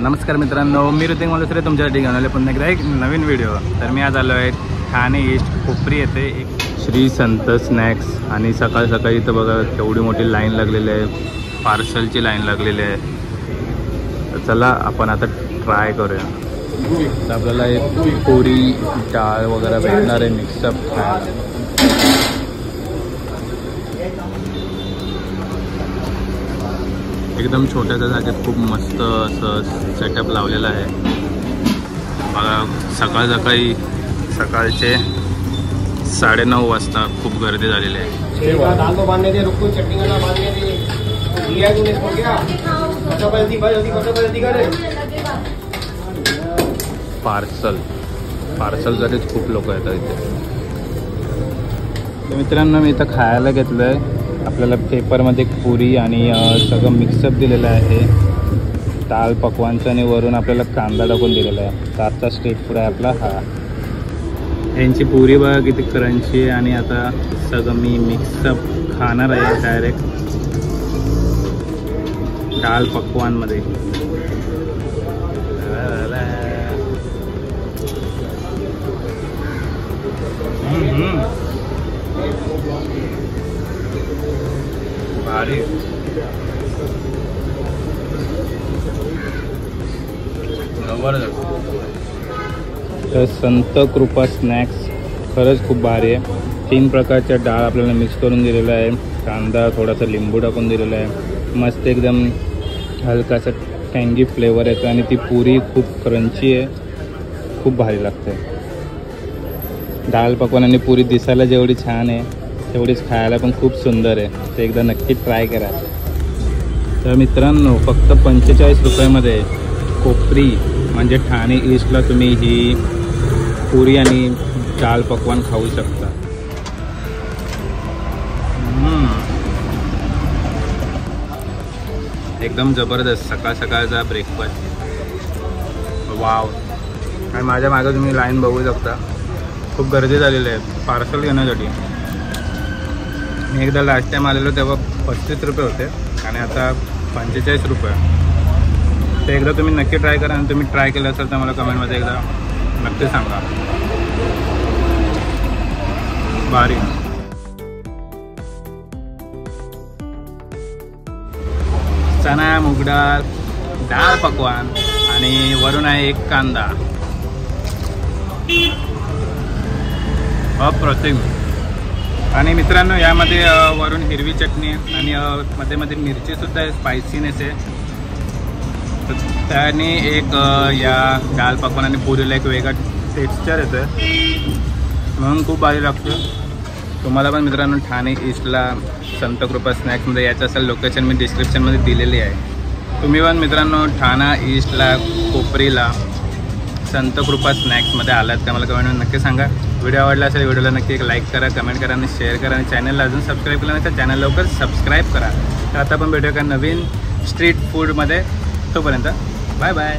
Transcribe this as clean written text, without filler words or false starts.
नमस्कार मित्रांनो, मी ऋतिक मलुसरे तुमच्यासाठी घेऊन आले पुन्हा एकदा एक नवीन व्हिडिओ। तर मी आज आलो आहे ठाणे ईस्ट कोपरी येथे एक श्री संत स्नॅक्स आणि सकाळ सकाळी इथं बघा केवढी मोठी लाईन लागलेली आहे, पार्सलची लाईन लागलेली आहे। तर चला आपण आता ट्राय करूया। तर आपल्याला एक पुरी डाळ वगैरे भेटणार आहे मिक्सअप खायला। एकदम छोट्याच्या जागेत खूप मस्त असं सेटअप लावलेलं आहे बघा। सकाळचे 9:30 वाजता खूप गर्दी झालेली आहे। पार्सलसाठीच खूप लोक येतात इथे। तर मित्रांनो, मी इथं खायला घेतलं आहे। आपल्याला पेपरमध्ये पुरी आणि सगळं मिक्सअप दिलेलं आहे, दाल पकवानचं, आणि वरून आपल्याला कांदा टाकून दिलेला आहे। तर आजचा स्ट्रीट फूड आहे आपला हा। यांची पुरी बघा किती क्रंची आहे, आणि आता सगळं मी मिक्सअप खाणार आहे डायरेक्ट दाल पकवानमध्ये। तर संत कृपा स्नॅक्स खरंच खूप भारी आहे। 3 प्रकारच्या डाळ आपल्याला मिक्स करून दिलेला आहे, कांदा थोडासा लिंबू टाकून दिलेला आहे, मस्त एकदम हलकासा टँगी फ्लेवर येतो, आणि ती पुरी खूप क्रंची आहे, खूप भारी लागते। डाळ पकवान आणि पुरी दिसायला जेवढी छान आहे तेवढीच खायला पण खूप सुंदर आहे। ते एकदा नक्की ट्राय करा। तर मित्रांनो, फक्त 45 रुपयामध्ये कोपरी म्हणजे ठाणे ईस्टला तुम्ही ही पुरी आणि दाल पकवान खाऊ शकता। एकदम जबरदस्त सकाळ सकाळचा ब्रेकफास्ट। वाव। आणि माझ्या मागे तुम्ही लाईन बघू शकता, खूप गर्दी झालेली आहे पार्सल घेण्यासाठी। मी एकदा लास्ट टाईम आलेलो तेव्हा 35 रुपये होते, आणि आता 45 रुपये। ते एकदा तुम्ही नक्की ट्राय करा, आणि तुम्ही ट्राय केलं असेल तर मला कमेंटमध्ये एकदा नक्की सांगा। भारी। चना मूग डाळ, डाळ पकवान, आणि वरून आहे एक कांदा। अप्रतिम। आणि मित्रांनो, यामध्ये वरून हिरवी चटणी आणि मध्ये मध्ये मिरचीसुद्धा आहे, स्पायसीनेस आहे। त्याने एक या दाल पकवान आणि पुरीला एक वेगळा टेक्स्चर येतं, म्हणून खूप भारी लागतं। तुम्हाला पण मित्रांनो ठाणे ईस्टला संत कृपा स्नॅक्समध्ये याचं असेल लोकेशन मी डिस्क्रिप्शनमध्ये दिलेली आहे। तुम्ही पण मित्रांनो ठाणा ईस्टला कोपरीला संत कृपा स्नॅक्समध्ये आलात का मला कमेंटमध्ये नक्की सांगा। व्हिडिओ आवडला असेल व्हिडिओला नक्की एक लाईक करा, कमेंट करा आणि शेअर करा, आणि चॅनलला अजून सबस्क्राईब केलं नाही तर चॅनल लवकर सबस्क्राईब करा। तर आता आपण भेटूया का नवीन स्ट्रीट फूडमध्ये। तोपर्यंत बाय बाय।